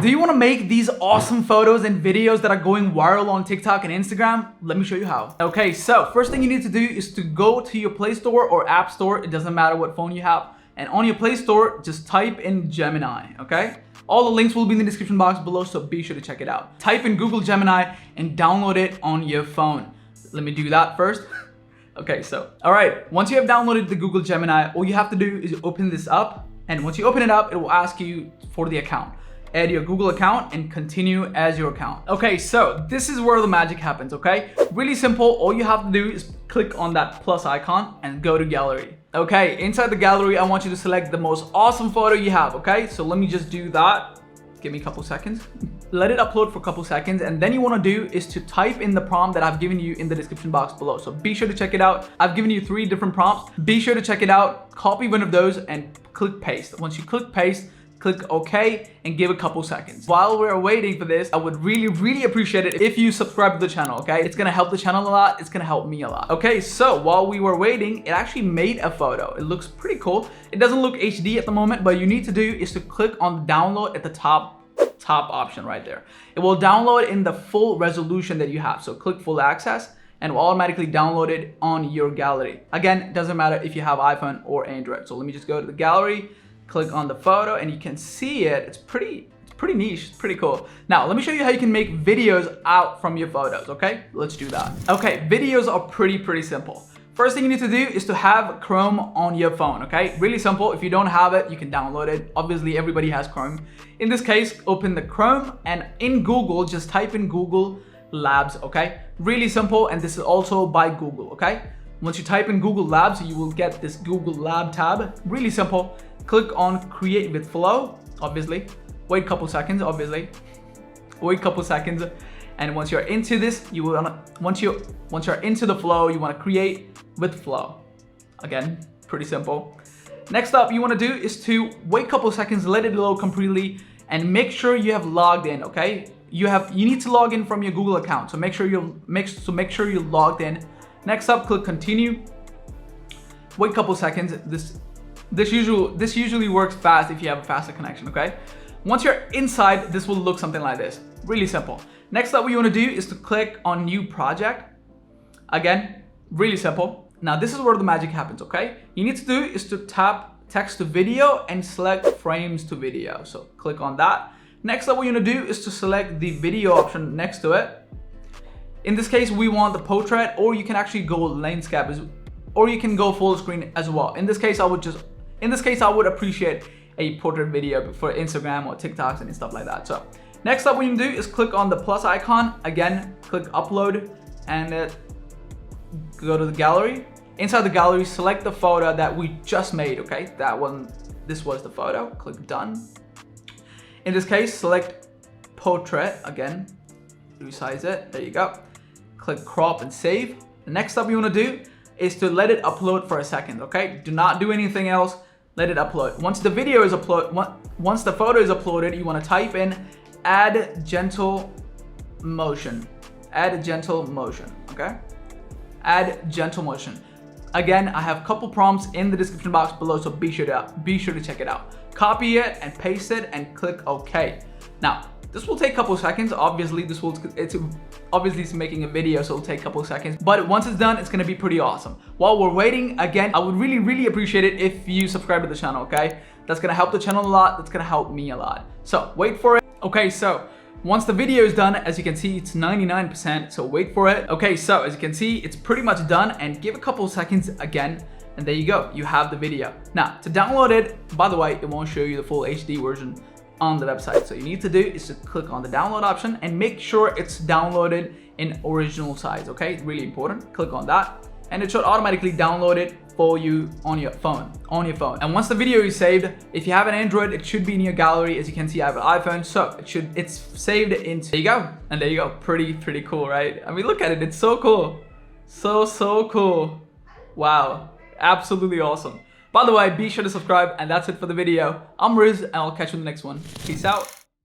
Do you want to make these awesome photos and videos that are going viral on TikTok and Instagram? Let me show you how. Okay, so first thing you need to do is to go to your Play Store or App Store. It doesn't matter what phone you have. And on your Play Store, just type in Gemini, okay? All the links will be in the description box below, so be sure to check it out. Type in Google Gemini and download it on your phone. Let me do that first. Okay, so, all right. Once you have downloaded the Google Gemini, all you have to do is open this up. And once you open it up, it will ask you for the account. Add your Google account and continue as your account. Okay, so this is where the magic happens, okay? Really simple. All you have to do is click on that plus icon and go to gallery. Okay, inside the gallery, I want you to select the most awesome photo you have, okay? So let me just do that. Give me a couple seconds. Let it upload for a couple seconds, and then you want to do is to type in the prompt that I've given you in the description box below. So be sure to check it out. I've given you 3 different prompts. Be sure to check it out. Copy one of those and click paste. Once you click paste, click OK and give a couple seconds. While we're waiting for this, I would really appreciate it if you subscribe to the channel, okay? It's gonna help the channel a lot. It's gonna help me a lot. Okay, so while we were waiting, it actually made a photo. It looks pretty cool. It doesn't look HD at the moment, but you need to do is to click on download at the top option right there. It will download in the full resolution that you have. So click full access and it will automatically download it on your gallery. Again, it doesn't matter if you have iPhone or Android. So let me just go to the gallery, click on the photo, and you can see it. It's pretty niche, it's pretty cool. Now, let me show you how you can make videos out from your photos, okay? Let's do that. Okay, videos are pretty simple. First thing you need to do is to have Chrome on your phone, okay? Really simple. If you don't have it, you can download it. Obviously, everybody has Chrome. In this case, open the Chrome, and in Google, just type in Google Labs, okay? Really simple, and this is also by Google, okay? Once you type in Google Labs, you will get this Google Lab tab. Really simple. Click on Create with Flow, obviously. Wait a couple seconds, obviously. Wait a couple seconds. And once you're into this, you will once you're into the flow, you want to create with flow. Again, pretty simple. Next up, you want to do is to wait a couple seconds, let it load completely, and make sure you have logged in. Okay, you need to log in from your Google account. So make sure you're logged in. Next up, click continue. Wait a couple seconds. This usually works fast if you have a faster connection. Okay. Once you're inside, this will look something like this. Really simple. Next up, what you want to do is to click on new project. Again, really simple. Now this is where the magic happens, okay? You need to do is to tap text to video and select frames to video. So click on that. Next up, what you want to do is to select the video option next to it. In this case, we want the portrait, or you can actually go landscape, or you can go full screen as well. In this case, I would appreciate a portrait video for Instagram or TikToks and stuff like that. So next up, what you can do is click on the plus icon. Again, click upload and go to the gallery. Inside the gallery, select the photo that we just made, okay? This was the photo. Click done. In this case, select portrait. Again, resize it. There you go. Click crop and save. The next step you want to do is to let it upload for a second, okay? Do not do anything else. Let it upload. Once the video is once the photo is uploaded, you want to type in add gentle motion. Add gentle motion, okay? Add gentle motion. Again, I have a couple prompts in the description box below, so be sure to check it out. Copy it and paste it and click OK. Now, this will take a couple seconds. Obviously, it's making a video, so it'll take a couple seconds. But once it's done, it's gonna be pretty awesome. While we're waiting, again, I would really appreciate it if you subscribe to the channel, okay? That's gonna help the channel a lot. That's gonna help me a lot. So wait for it. Okay, so once the video is done, as you can see, it's 99%, so wait for it. Okay, so as you can see, it's pretty much done, and give a couple seconds again, and there you go, you have the video. Now, to download it, by the way, it won't show you the full HD version on the website. So you need to do is to click on the download option and make sure it's downloaded in original size, okay? Really important. Click on that, and it should automatically download it for you on your phone. And once the video is saved, if you have an Android, it should be in your gallery. As you can see, I have an iPhone, so it's saved into. There you go, and there you go. Pretty cool, right? I mean, look at it. It's so cool, so cool. Wow, absolutely awesome. By the way, be sure to subscribe, and that's it for the video. I'm Riz, and I'll catch you in the next one. Peace out.